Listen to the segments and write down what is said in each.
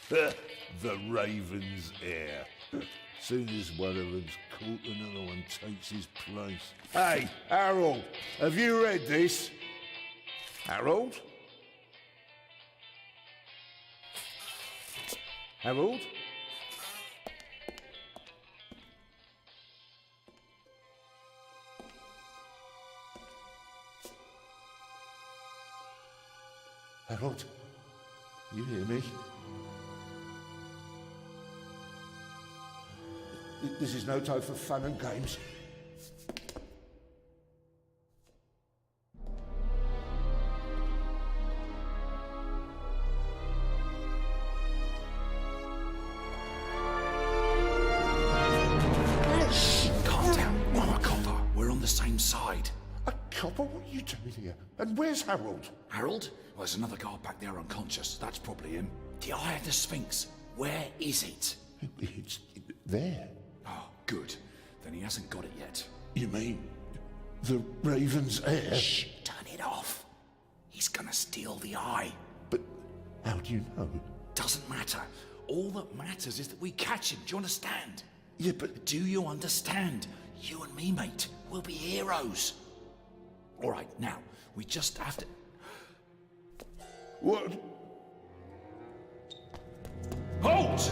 The Raven's heir. Soon as one of them's caught, another one takes his place. Hey, Harold, have you read this? Harold? Harold? Harold? You hear me? This is no time for fun and games. Shh! Calm down. I'm a copper. We're on the same side. A copper? What are you doing here? And where's Harold? Harold? Well, there's another guard back there unconscious. That's probably him. The Eye of the Sphinx. Where is it? It's there. Oh, good. Then he hasn't got it yet. You mean the Raven's heir? Shh! Turn it off. He's gonna steal the eye. But how do you know? Doesn't matter. All that matters is that we catch him. Do you understand? Yeah, but Do you understand? You and me, mate. We'll be heroes. All right, now, we just have to... what? Halt!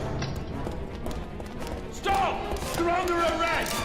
Stop! You're under arrest!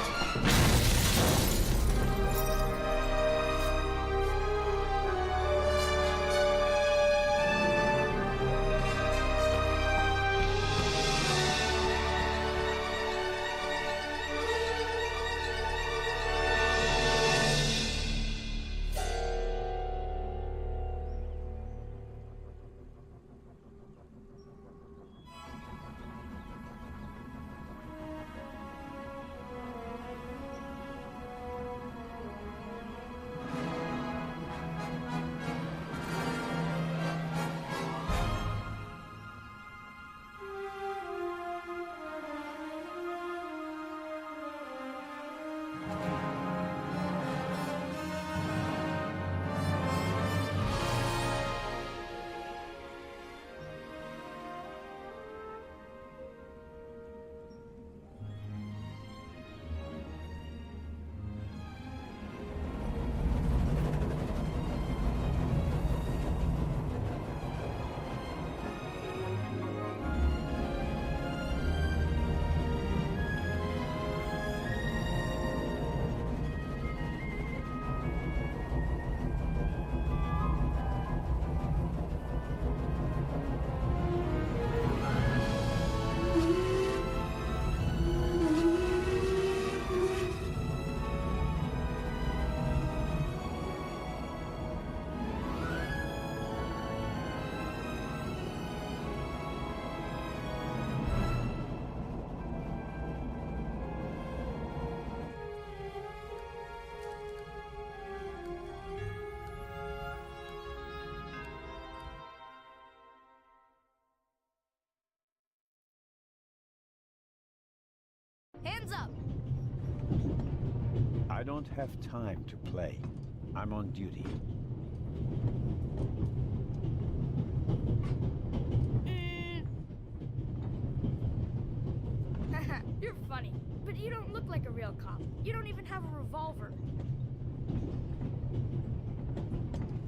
Hands up! I don't have time to play. I'm on duty. You're funny, but you don't look like a real cop. You don't even have a revolver.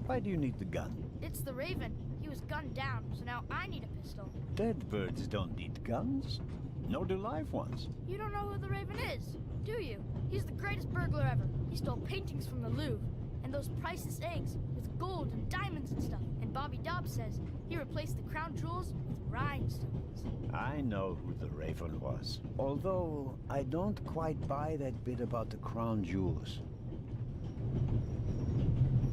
Why do you need the gun? It's the Raven. He was gunned down, so now I need a pistol. Dead birds don't need guns. Nor do live ones. You don't know who the Raven is, do you? He's the greatest burglar ever. He stole paintings from the Louvre, and those priceless eggs with gold and diamonds and stuff. And Bobby Dobbs says he replaced the crown jewels with rhinestones. I know who the Raven was. Although, I don't quite buy that bit about the crown jewels.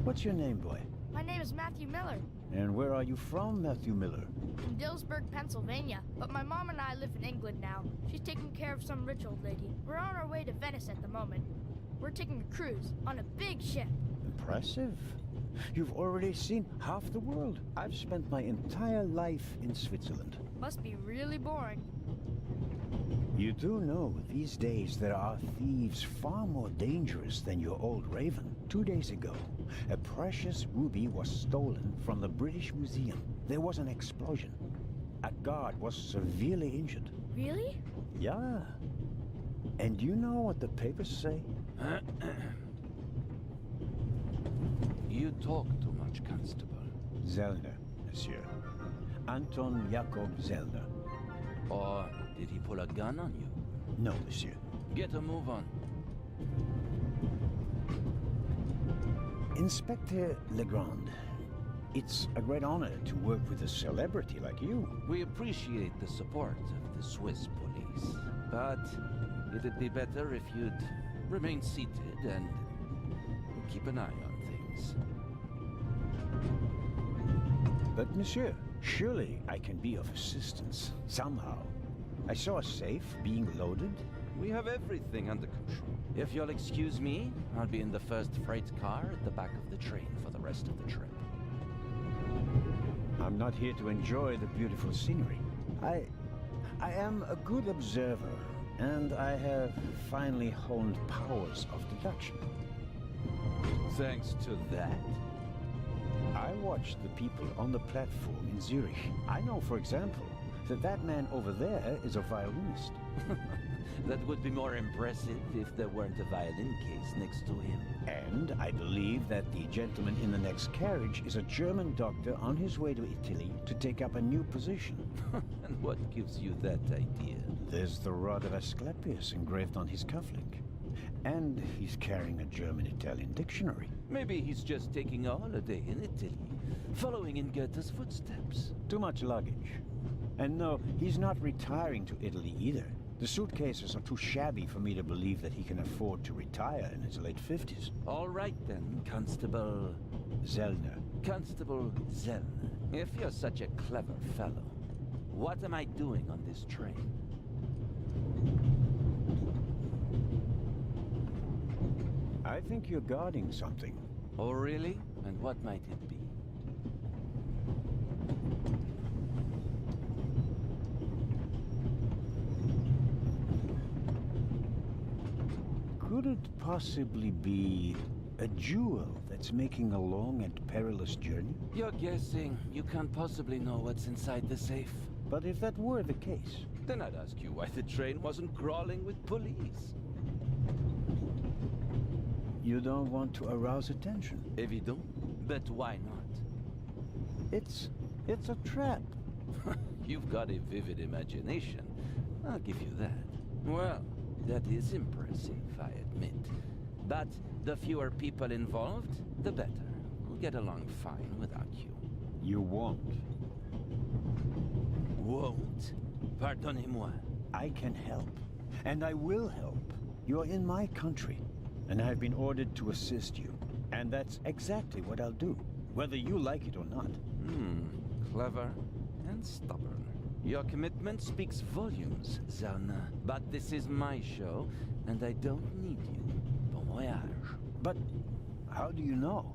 What's your name, boy? My name is Matthew Miller. And where are you from, Matthew Miller? From Dillsburg, Pennsylvania. But my mom and I live in England now. She's taking care of some rich old lady. We're on our way to Venice at the moment. We're taking a cruise on a big ship. Impressive. You've already seen half the world. I've spent my entire life in Switzerland. Must be really boring. You do know these days there are thieves far more dangerous than your old Raven. 2 days ago, a precious ruby was stolen from the British Museum. There was an explosion. a guard was severely injured. Really? Yeah. And you know what the papers say? You talk too much, Constable. Zellner, monsieur. Anton Jakob Zellner. Or did he pull a gun on you? No, monsieur. Get a move on. Inspector Legrand, it's a great honor to work with a celebrity like you. We appreciate the support of the Swiss police, but it'd be better if you'd remain seated and keep an eye on things. But monsieur, surely I can be of assistance, somehow. I saw a safe being loaded. We have everything under control. If you'll excuse me, I'll be in the first freight car at the back of the train for the rest of the trip. I'm not here to enjoy the beautiful scenery. I am a good observer, and I have finally honed powers of deduction. Thanks to that. I watched the people on the platform in Zurich. I know, for example, that man over there is a violinist. That would be more impressive if there weren't a violin case next to him. And I believe that the gentleman in the next carriage is a German doctor on his way to Italy to take up a new position. And what gives you that idea? There's the rod of Asclepius engraved on his cufflink. And he's carrying a German-Italian dictionary. Maybe he's just taking a holiday in Italy, following in Goethe's footsteps. Too much luggage. And no, he's not retiring to Italy either. The suitcases are too shabby for me to believe that he can afford to retire in his late 50s. All right then, Constable... Zellner. Constable Zellner. If you're such a clever fellow, what am I doing on this train? I think you're guarding something. Oh, really? And what might it be? Could it possibly be a jewel that's making a long and perilous journey? You're guessing. You can't possibly know what's inside the safe. But if that were the case... Then I'd ask you why the train wasn't crawling with police. You don't want to arouse attention. Évident. But why not? It's a trap. You've got a vivid imagination. I'll give you that. Well, that is impressive, I admit. But the fewer people involved, the better. We'll get along fine without you. You won't. Won't? Pardonnez-moi. I can help. And I will help. You're in my country. And I've been ordered to assist you. And that's exactly what I'll do. Whether you like it or not. Clever and stubborn. Your commitment speaks volumes, Zellner. But this is my show, and I don't need you. Bon voyage. But how do you know?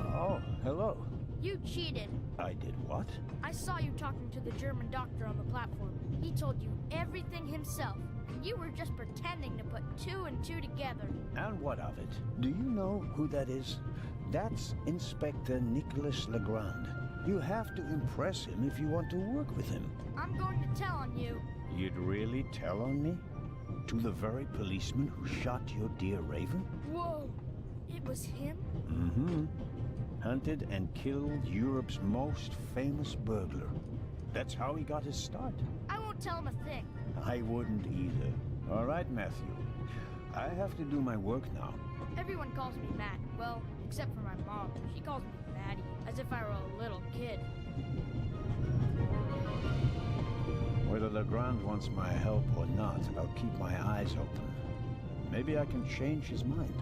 Oh, hello. You cheated. I did what? I saw you talking to the German doctor on the platform. He told you everything himself. And you were just pretending to put two and two together. And what of it? Do you know who that is? That's Inspector Nicholas Legrand. You have to impress him if you want to work with him. I'm going to tell on you. You'd really tell on me? To the very policeman who shot your dear Raven? Whoa! It was him? Mm-hmm. Hunted and killed Europe's most famous burglar. That's how he got his start. I won't tell him a thing. I wouldn't either. All right, Matthew. I have to do my work now. Everyone calls me Matt. Well, except for my mom. She calls me Maddie, as if I were a little kid. Whether Legrand wants my help or not, I'll keep my eyes open. Maybe I can change his mind.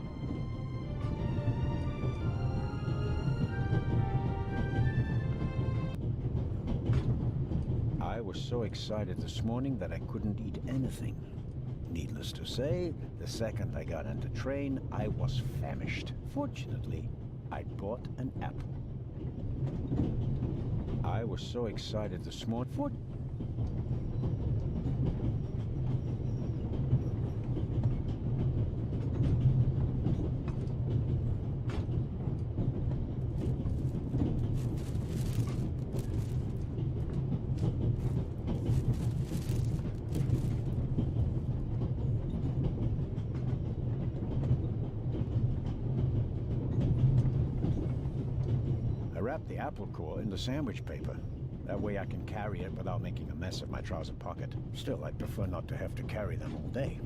I was so excited this morning that I couldn't eat anything. Needless to say, the second I got on the train, I was famished. Fortunately, I bought an apple. I was so excited this morning. wrap the apple core in the sandwich paper. That way I can carry it without making a mess of my trouser pocket. Still, I'd prefer not to have to carry them all day.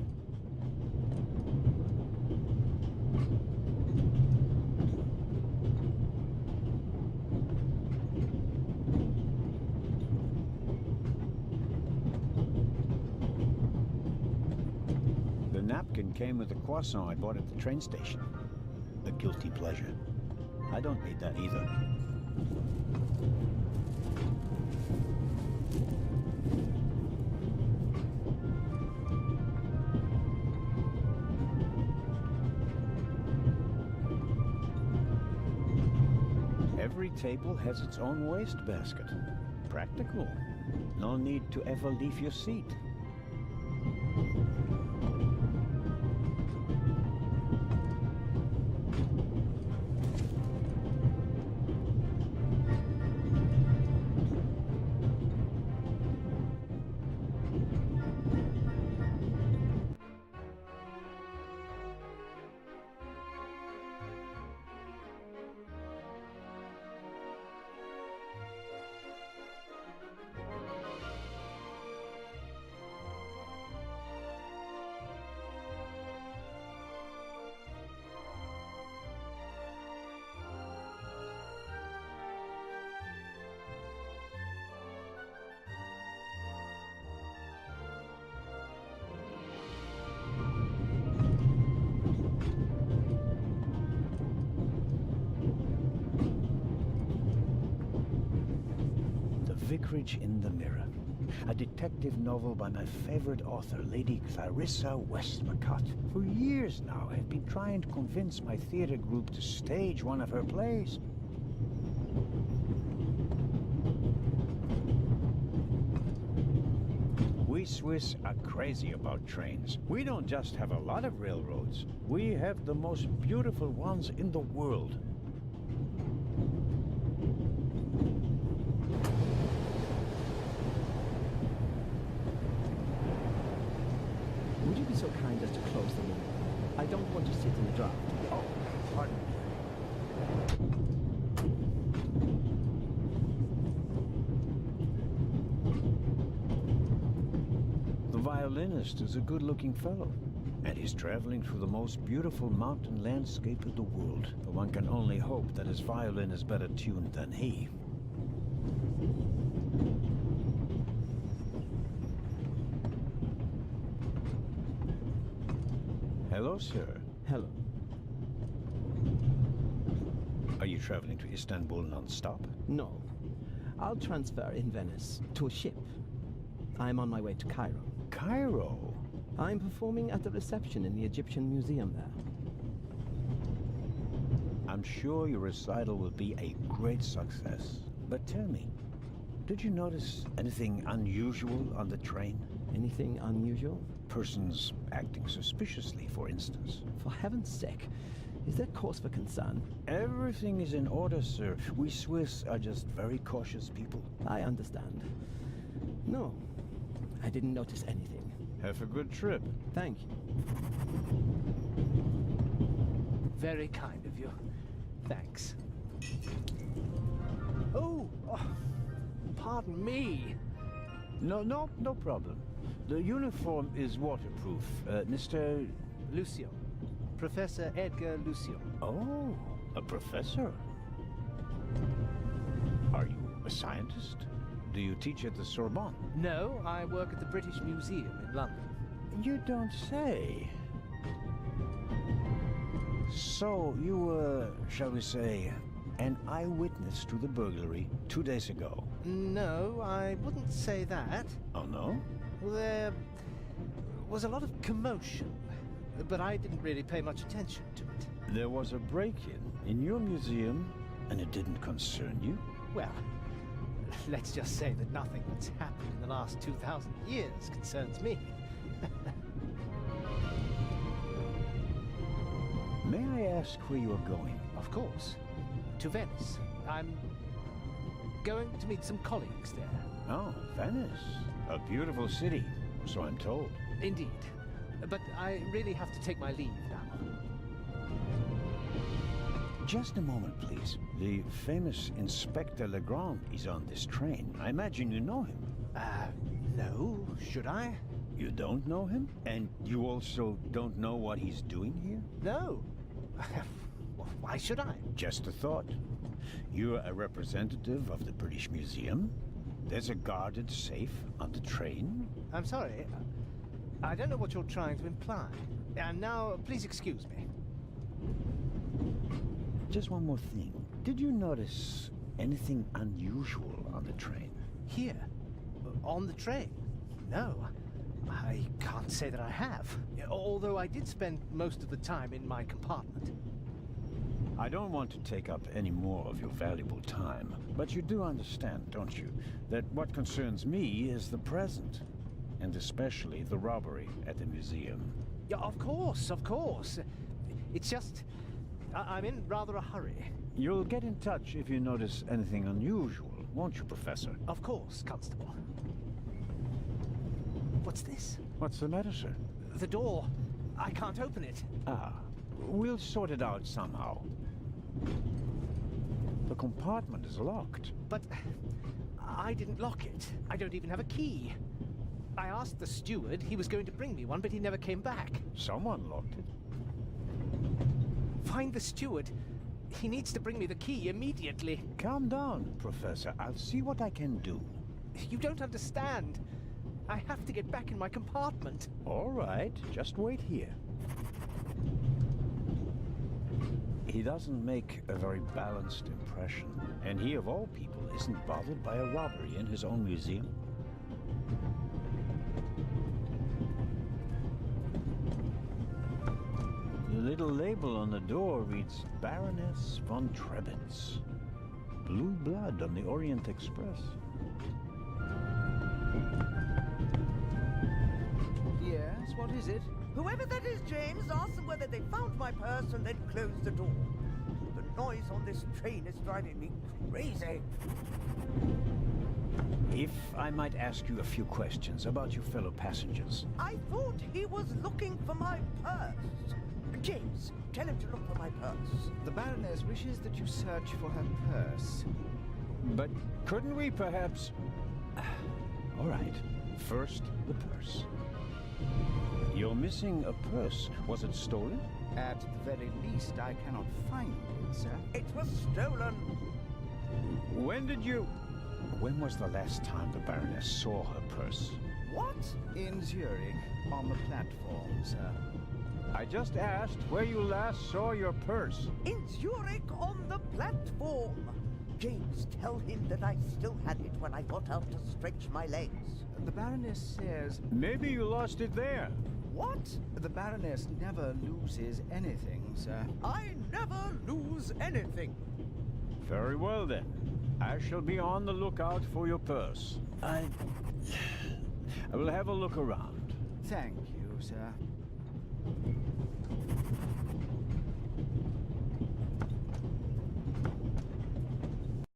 The napkin came with the croissant I bought at the train station. A guilty pleasure. I don't need that either. Every table has its own wastebasket. Practical. No need to ever leave your seat. Vicarage in the Mirror, a detective novel by my favorite author, Lady Clarissa Westmacott. For years now, I've been trying to convince my theater group to stage one of her plays. We Swiss are crazy about trains. We don't just have a lot of railroads, we have the most beautiful ones in the world. Would you be so kind as to close the window? I don't want to sit in the draught. Oh, pardon me. The violinist is a good-looking fellow, and he's traveling through the most beautiful mountain landscape in the world. But one can only hope that his violin is better tuned than he. Hello, sir. Hello. Are you traveling to Istanbul non-stop? No. I'll transfer in Venice to a ship. I'm on my way to Cairo. Cairo? I'm performing at the reception in the Egyptian Museum there. I'm sure your recital will be a great success. But tell me, did you notice anything unusual on the train? Anything unusual? Persons acting suspiciously, for instance. For heaven's sake, is there cause for concern? Everything is in order, sir. We Swiss are just very cautious people. I understand. No, I didn't notice anything. Have a good trip. Thank you. Very kind of you. Thanks. Oh, pardon me. No problem. The uniform is waterproof. Mr. Lucio. Professor Edgar Lucio. Oh, a professor. Are you a scientist? Do you teach at the Sorbonne? No, I work at the British Museum in London. You don't say. So, you were, shall we say, an eyewitness to the burglary 2 days ago? No, I wouldn't say that. Oh, no? There was a lot of commotion, but I didn't really pay much attention to it. There was a break-in in your museum, and it didn't concern you? Well, let's just say that nothing that's happened in the last 2,000 years concerns me. May I ask where you are going? Of course. To Venice. I'm going to meet some colleagues there. Oh, Venice. A beautiful city, so I'm told. Indeed. But I really have to take my leave now. Just a moment, please. The famous Inspector Legrand is on this train. I imagine you know him. No. Should I? You don't know him? And you also don't know what he's doing here? No. Why should I? Just a thought. You're a representative of the British Museum. There's a guarded safe on the train. I'm sorry. I don't know what you're trying to imply. And now, please excuse me. Just one more thing. Did you notice anything unusual on the train? Here? On the train? No. I can't say that I have. Although I did spend most of the time in my compartment. I don't want to take up any more of your valuable time, but you do understand, don't you, that what concerns me is the present, and especially the robbery at the museum. Yeah, of course, of course. It's just... I'm in rather a hurry. You'll get in touch if you notice anything unusual, won't you, Professor? Of course, Constable. What's this? What's the matter, sir? The door. I can't open it. Ah, we'll sort it out somehow. The compartment is locked. But I didn't lock it. I don't even have a key. I asked the steward. He was going to bring me one, but he never came back. Someone locked it. Find the steward. He needs to bring me the key immediately. Calm down, Professor. I'll see what I can do. You don't understand. I have to get back in my compartment. All right, just wait here. He doesn't make a very balanced impression, and he, of all people, isn't bothered by a robbery in his own museum. The little label on the door reads Baroness von Trebitz. Blue blood on the Orient Express. Yes, what is it? Whoever that is, James, ask them whether they found my purse and then closed the door. The noise on this train is driving me crazy. If I might ask you a few questions about your fellow passengers. I thought he was looking for my purse. James, tell him to look for my purse. The Baroness wishes that you search for her purse. But couldn't we perhaps... All right, first the purse. You're missing a purse. Was it stolen? At the very least, I cannot find it, sir. It was stolen. When was the last time the Baroness saw her purse? What? In Zurich, on the platform, sir. I just asked where you last saw your purse. In Zurich on the platform. James, tell him that I still had it when I got out to stretch my legs. The Baroness says... Maybe you lost it there. What? The Baroness never loses anything, sir. I never lose anything. Very well, then. I shall be on the lookout for your purse. I will have a look around. Thank you, sir.